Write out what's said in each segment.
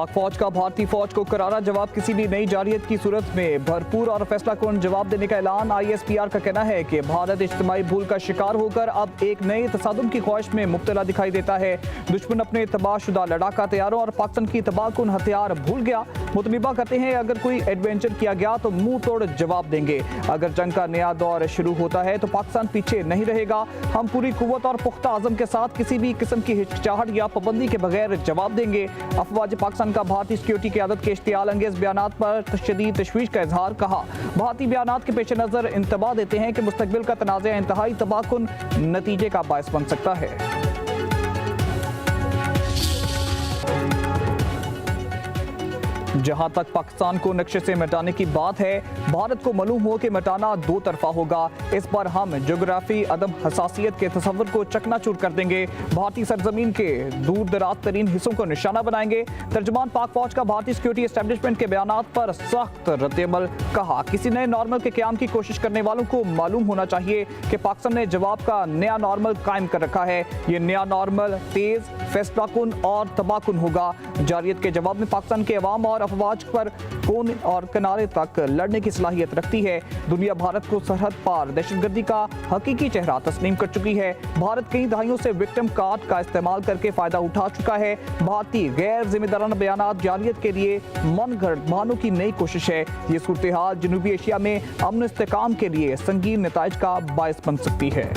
पाक फौज का भारतीय फौज को करारा जवाब। किसी भी नई जारियत की सूरत में भरपूर और फैसला कुन जवाब देने का ऐलान। ISPR का कहना है कि भारत इज्तिमाई भूल का शिकार होकर अब एक नए तसादुम की ख्वाहिश में मुब्तला दिखाई देता है। दुश्मन अपने तबाहशुदा लड़ाका तैयारों और पाकिस्तान की तबाहकुन हथियार भूल गया। मुतलबा कहते हैं अगर कोई एडवेंचर किया गया तो मुंह तोड़ जवाब देंगे। अगर जंग का नया दौर शुरू होता है तो पाकिस्तान पीछे नहीं रहेगा। हम पूरी कुव्वत और पुख्ता आज़म के साथ किसी भी किस्म की हिचकिचाहट या पाबंदी के बगैर जवाब देंगे। अफवाज पाकिस्तान का भारतीय सिक्योरिटी क़यादत के इश्तियाल अंगेज बयानात पर शदीद तशवीश का इजहार। कहा भारतीय बयानात के पेश नज़र इंतबाह देते हैं कि मुस्तकबिल का तनाज़ा इंतहाई तबाहकुन नतीजे का बायस बन सकता है। जहां तक पाकिस्तान को नक्शे से मिटाने की बात है, भारत को मालूम हो कि मिटाना दो तरफा होगा। इस पर हम जोग्राफी अदम हसासियत के तस्वर को चकनाचूर कर देंगे। भारतीय सरजमीन के दूर दराज तरीन हिस्सों को निशाना बनाएंगे। तर्जुमान पाक फौज का भारतीय सिक्योरिटी एस्टेब्लिशमेंट के बयानात पर सख्त रद्द-ए-अमल। कहा किसी नए नॉर्मल के क़याम की कोशिश करने वालों को मालूम होना चाहिए कि पाकिस्तान ने जवाब का नया नॉर्मल कायम कर रखा है। ये नया नॉर्मल तेज, फैसलाकुन और तबाहकुन होगा। जारियत के जवाब में पाकिस्तान के अवाम और अफवाज पर कोन और किनारे तक लड़ने की सलाहियत रखती है। दुनिया भारत को सरहद पार दहशतगर्दी का हकीकी चेहरा तस्लीम कर चुकी है। भारत कई दहाइयों से विक्टिम कार्ड का इस्तेमाल करके फायदा उठा चुका है। भारतीय गैर जिम्मेदाराना बयानात जारियत के लिए मनगढ़ बहानों की नई कोशिश है। ये सूरत हाल जनूबी एशिया में अमन इस्तेकाम के लिए संगीन नताइज का बायस बन सकती है।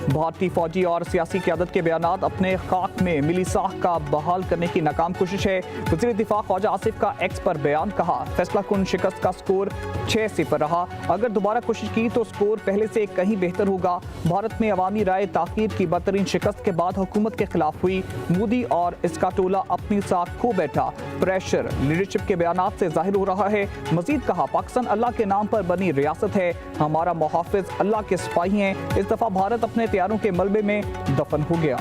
भारतीय फौजी और सियासी क़यादत के बयानात अपने खाक में मिली साख का बहाल करने की नाकाम कोशिश है। वज़ीर दिफा ख्वाजा आसिफ का एक्स पर बयान। कहा फैसला कुन शिकस्त का स्कोर 6-0 रहा। अगर दोबारा कोशिश की तो स्कोर पहले से कहीं बेहतर होगा। भारत में अवामी राय ताकीर की बदतरीन शिकस्त के बाद हुकूमत के खिलाफ हुई। मोदी और इसका टोला अपनी साख खो बैठा। प्रेशर लीडरशिप के बयानात से जाहिर हो रहा है। मजीद कहा पाकिस्तान अल्लाह के नाम पर बनी रियासत है। हमारा मुहाफिज अल्लाह के सिपाही हैं। इस दफा भारत अपने तैयारों के मलबे में दफन हो गया।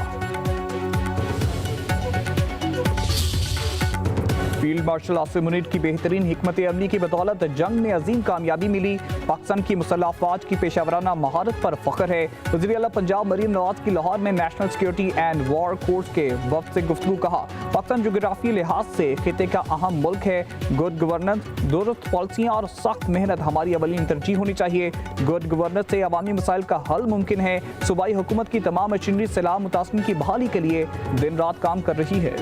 फील्ड मार्शल आसिम मुनीर की बेहतरीन हिकमत अमली की बदौलत जंग में अजीम कामयाबी मिली। पाकिस्तान की मुसल्लह अफवाज की पेशावराना महारत पर फख्र है। वज़ीर आला पंजाब मरीम नवाज की लाहौर में national security and war course के वफ्द से गुफ्तगू। कहा पाकिस्तान जोग्राफी लिहाज से खिते का अहम मुल्क है। गुड गवर्नेंस, दुरुस्त पॉलिसियाँ और सख्त मेहनत हमारी अवलीन तरजीह होनी चाहिए। गुड गवर्नेंस से अवामी मसाइल का हल मुमकिन है। सूबाई हुकूमत की तमाम मशीनरी सलाह मुतासिन की बहाली के लिए दिन रात काम कर रही है।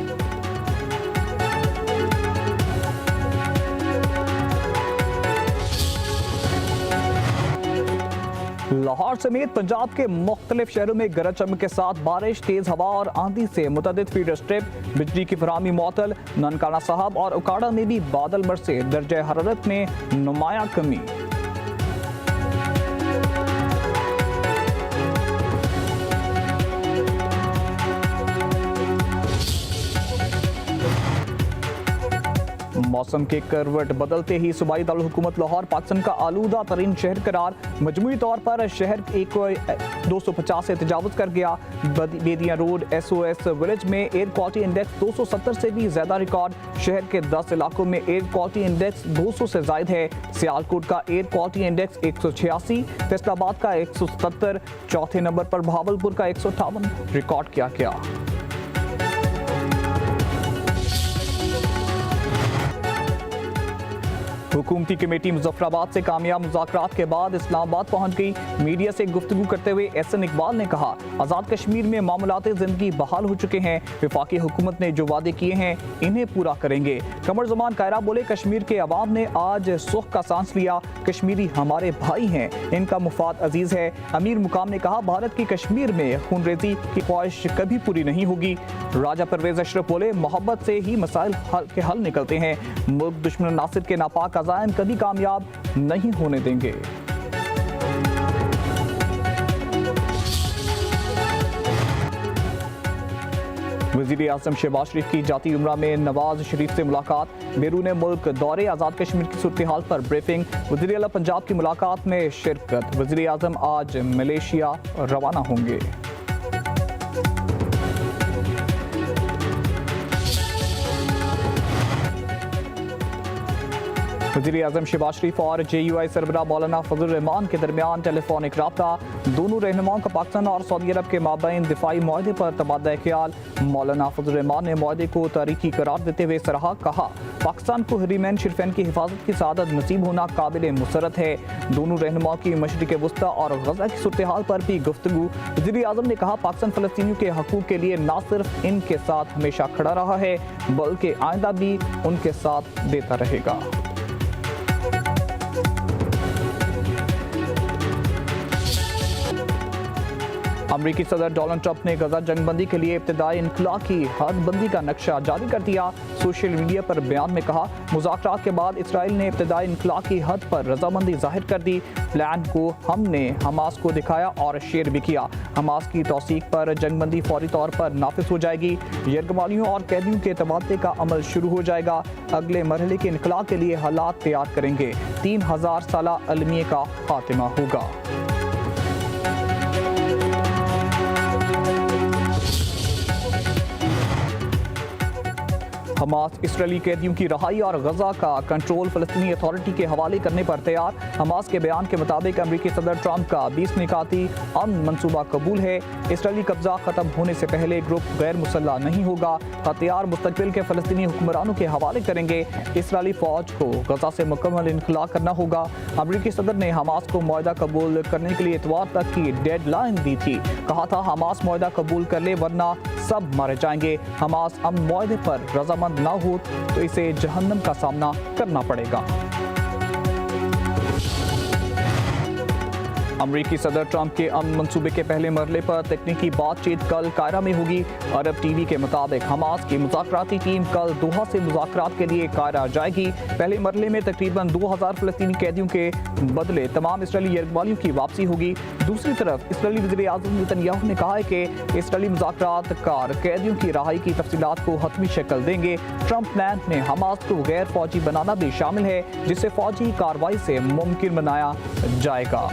लाहौर समेत पंजाब के मुख्तलिफ शहरों में गरज चमक के साथ बारिश, तेज हवा और आंधी से मुतअद्दिद फीडर स्ट्रिप, बिजली की फराहमी मुअत्तल। ननकाना साहब और उकाड़ा में भी बादल बरसे। दर्जे हरारत में नुमाया कमी। मौसम के करवट बदलते ही सूबाई दारुल हुकूमत लाहौर पाकिस्तान का आलूदा तरीन शहर करार। मजमूई तौर पर शहर 250 से तजावुज कर गया। बेदिया रोड SOS विलेज में एयर क्वालिटी इंडेक्स 270 से भी ज्यादा रिकॉर्ड। शहर के 10 इलाकों में एयर क्वालिटी इंडेक्स 200 से जायद है। सियालकोट का एयर क्वालिटी इंडेक्स 186, फैसलाबाद का 177, चौथे नंबर पर भावलपुर का 158 रिकॉर्ड किया गया। हुकूमती कमेटी मुजफ्फराबाद से कामयाब मुज़ाकरात के बाद इस्लामाबाद पहुंच गई। मीडिया से गुफ्तगू करते हुए एहसन इकबाल ने कहा आज़ाद कश्मीर में मामलात ज़िंदगी बहाल हो चुके हैं। वफाकी हुकूमत ने जो वादे किए हैं इन्हें पूरा करेंगे। कमर ज़मान कायरा बोले कश्मीर के अवाम ने आज सुख का सांस लिया। कश्मीरी हमारे भाई हैं, इनका मुफाद अजीज़ है। अमीर मुकाम ने कहा भारत की कश्मीर में खूनरेज़ी की ख्वाहिश कभी पूरी नहीं होगी। राजा परवेज अशरफ बोले मोहब्बत से ही मसाइल के हल निकलते हैं। मुल्क दुश्मन नासिर के नापाक अज़ाइम कभी कामयाब नहीं होने देंगे। वज़ीर आज़म शहबाज शरीफ की जाती उम्रा में नवाज शरीफ से मुलाकात। बैरून मुल्क दौरे, आज़ाद कश्मीर की सूरत हाल पर ब्रीफिंग। वज़ीर आला पंजाब की मुलाकात में शिरकत। वज़ीर आज़म आज मलेशिया रवाना होंगे। वज़ीर आज़म शहबाज शरीफ और JUI सरबरा मौलाना फजल रहमान के दरमियान टेलीफोनिक रब्ता। दोनों रहनुमाओं का पाकिस्तान और सऊदी अरब के माबैन दिफाई मुआहदे पर तबादला ख्याल। मौलाना फजल रहमान ने मुआहदे को तारीखी करार देते हुए सराहा। कहा, पाकिस्तान को हरीमैन शरीफैन की हिफाजत की सआदत नसीब होना काबिल मुसरत है। दोनों रहनुमाओं की मशरिक वस्ता और गजा की सूरत हाल पर भी गुफ्तगू। वज़ीर आज़म ने कहा, पाकिस्तान फ़लस्तीनियों के हकूक़ के लिए न सिर्फ इनके साथ हमेशा खड़ा रहा है बल्कि आइंदा भी उनके साथ देता रहेगा। अमरीकी सदर डोनाल्ड ट्रंप ने गजा जंगबंदी के लिए इब्तिदाई इनखलाकी हदबंदी का नक्शा जारी कर दिया। सोशल मीडिया पर बयान में कहा, मुज़ाकरात के बाद इसराइल ने इब्तिदाई इनखलाकी हद पर रजामंदी जाहिर कर दी। प्लान को हमने हमास को दिखाया और शेयर भी किया। हमास की तौसीक पर जंगबंदी फौरी तौर पर नाफिज हो जाएगी। यरगमालियों और कैदियों के तबादले का अमल शुरू हो जाएगा। अगले मरहले के इनखला के लिए हालात तैयार करेंगे। 3000 साला अलमिये का खात्मा होगा। हमास इसराइली कैदियों की रहाई और गजा का कंट्रोल फ़लस्तीनी अथॉरिटी के हवाले करने पर तैयार। हमास के बयान के मुताबिक अमरीकी सदर ट्रंप का 20 निकाती अमन मंसूबा कबूल है। इसराइली कब्जा खत्म होने से पहले ग्रुप गैर मुसल्ला नहीं होगा। हथियार मुस्तकबिल के फ़लस्तीनी हुक्मरानों के हवाले करेंगे। इसराइली फ़ौज को गजा से मुकम्मल इनखला करना होगा। अमरीकी सदर ने हमास को मुआहदा कबूल करने के लिए इतवार तक की डेडलाइन दी थी। कहा था, हमास मुआहदा कबूल कर ले वरना सब मारे जाएंगे। हमास अमन मुआहदे पर रजामंद ना हो तो इसे जहन्नम का सामना करना पड़ेगा। अमरीकी सदर ट्रंप के अमन मंसूबे के पहले मरहले पर तकनीकी बातचीत कल कायरा में होगी। अरब टीवी के मुताबिक हमास की मुज़ाकराती टीम कल दोहा से मुज़ाकरात के लिए कायरा जाएगी। पहले मरहले में तकरीबन 2000 फ़लस्तीनी कैदियों के बदले तमाम इसराइली यरगमालियों की वापसी होगी। दूसरी तरफ इसराइली वज़ीर आज़म नेतन्याहू ने कहा है कि इसराइली मुज़ाकरात कार कैदियों की रहाई की तफसीलात को हतमी शक्ल देंगे। ट्रंप प्लान में हमास को गैर फौजी बनाना भी शामिल है, जिसे फौजी कार्रवाई से मुमकिन बनाया जाएगा।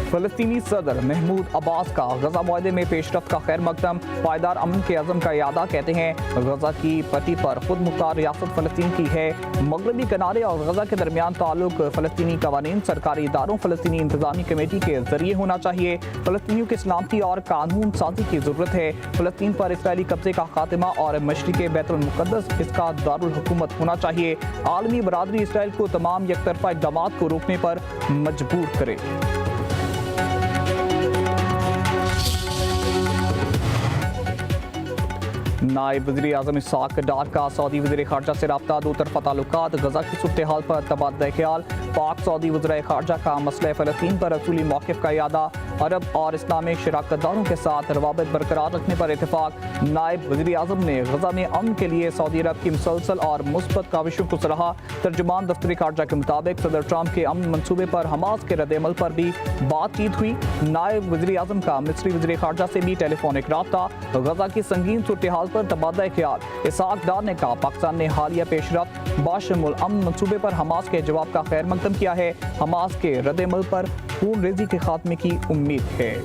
फ़लस्तीनी सदर महमूद अब्बास का गजा मुआहदे में पेशरफ्त का खैर मकदम। पायदार अमन के अज़म का यादा कहते हैं, गजा की पट्टी पर खुद मुख्तार रियासत फ़लस्तीन की है। मगरबी किनारे और गजा के दरमियान ताल्लुक फ़लस्तीनी कवानीन सरकारी इदारों फ़लस्तीनी इंतज़ामी कमेटी के जरिए होना चाहिए। फ़लस्तीनियों की सलामती और कानून साजी की ज़रूरत है। फ़लस्तीन पर इसराइली कब्जे का खात्मा और मशरिक़ बैतुल मुक़द्दस इसका दारुल हुकूमत होना चाहिए। आलमी बरादरी इसराइल को तमाम यकतरफा इक़दामात को रोकने पर मजबूर करे। नायब वज़ीर आज़म इसहाक़ डार का सऊदी वज़ीर ख़ारजा से रब्ता। दो तरफ़ा ताल्लुकात, गजा की सूरत हाल पर तबादला ख्याल। पाक सऊदी वज़ीर ख़ारजा का मसला फ़लस्तीन पर असूली मौक़िफ़ का यादा। अरब और इस्लामिक शराकतदारों के साथ रवाबित बरकरार रखने पर इत्तेफाक। नायब वज़ीर आज़म ने गजा में अमन के लिए सऊदी अरब की मुसलसल और मुस्बत काविशों को सराहा। तर्जुमान दफ्तर ख़ारजा के मुताबिक सदर ट्रंप के अमन मंसूबे पर हमास के रद्द-ए-अमल पर भी बातचीत हुई। नायब वज़ीर आज़म का मिस्री वज़ीर ख़ारजा से भी टेलीफोनिक रब्ता। गजा की संगीन सूरत हाल पर तबादला ख्याल। इसहाक़ डार ने कहा, पाकिस्तान ने हालिया पेशरफ्त बाशमुल अमन मंसूबे पर हमास के जवाब का खैर मकदम किया है। हमास के रद्द-ए-अमल पर खून रेजी के खात्मे की उम्मीद है।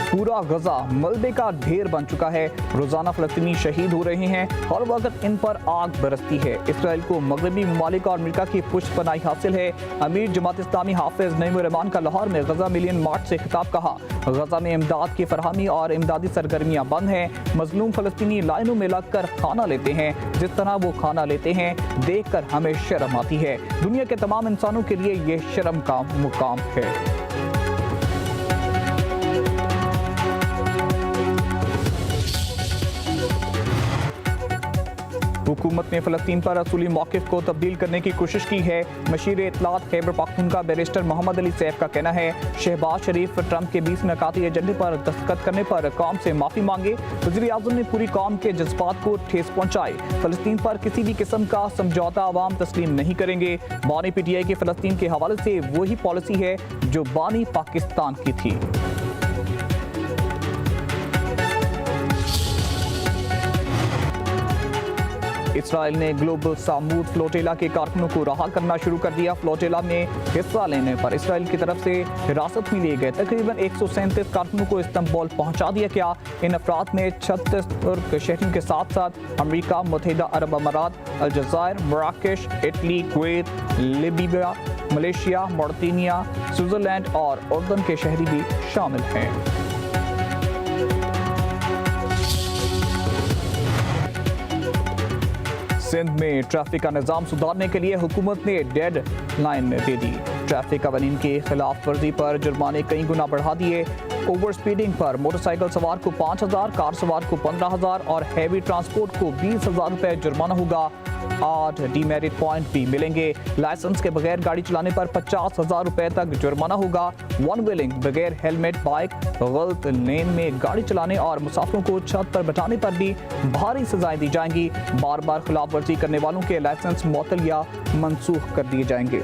पूरा गजा मलबे का ढेर बन चुका है। रोजाना फ़लस्तीनी शहीद हो रहे हैं। हर वक्त इन पर आग बरसती है। इसराइल को मगरबी ममालिक और अमेरिका की पुष्टपनाही हासिल है। अमीर जमात इस्लामी हाफिज नईमुर रहमान का लाहौर में गजा मिलियन मार्च से खिताब। कहा, गजा में इमदाद की फरहमी और इमदादी सरगर्मियाँ बंद हैं। मजलूम फ़लस्तीनी लाइनों में लगकर खाना लेते हैं। जिस तरह वो खाना लेते हैं देख कर हमें शर्म आती है। दुनिया के तमाम इंसानों के लिए ये शर्म का मुकाम है। हुकूमत ने फ़लस्तीन पर असूली मौक़िफ़ को तब्दील करने की कोशिश की है। मशीर इत्तलात खैबर पख्तूनख्वा बैरिस्टर मोहम्मद अली सैफ का कहना है, शहबाज शरीफ ट्रंप के 20 निकाती एजेंडे पर दस्तखत करने पर कौम से माफ़ी मांगे। वज़ीर आज़म ने पूरी कौम के जज्बात को ठेस पहुँचाई। फ़लस्तीन पर किसी भी किस्म का समझौता अवाम तस्लीम नहीं करेंगे। बानी PTI की फ़लस्तीन के हवाले से वही पॉलिसी है जो बानी पाकिस्तान की थी। इसराइल ने ग्लोबल सामूद फ्लोटेला के कारकुनों को रहा करना शुरू कर दिया। फ्लोटेला में हिस्सा लेने पर इसराइल की तरफ से हिरासत में लिए गए तकरीबन 137 कारकुनों को इस्तांबुल पहुंचा दिया गया। इन अफराद में 36 तुर्क शहरियों के साथ साथ अमेरिका, मुत्तहिदा अरब अमारात, अलजायर, मराकेश, Italy, Kuwait, Libya, Malaysia, Mauritania, Switzerland और उर्दन के शहरी भी शामिल हैं। सिंध में ट्रैफिक का निजाम सुधारने के लिए हुकूमत ने डेड लाइन दे दी। ट्रैफिक कवानीन की खिलाफ वर्जी पर जुर्माने कई गुना बढ़ा दिए। ओवर स्पीडिंग पर मोटरसाइकिल सवार को 5,000, कार सवार को 15,000 और हैवी ट्रांसपोर्ट को 20,000 रुपए जुर्माना होगा। 8 डीमेरिट पॉइंट भी मिलेंगे। लाइसेंस के बगैर गाड़ी चलाने पर 50,000 रुपए तक जुर्माना होगा। वन व्हीलिंग, बगैर हेलमेट बाइक, गलत लेन में गाड़ी चलाने और मुसाफिरों को छत पर बैठाने पर भी भारी सजाएं दी जाएंगी। बार बार खिलाफ वर्जी करने वालों के लाइसेंस मुअत्तल या मनसूख कर दिए जाएंगे।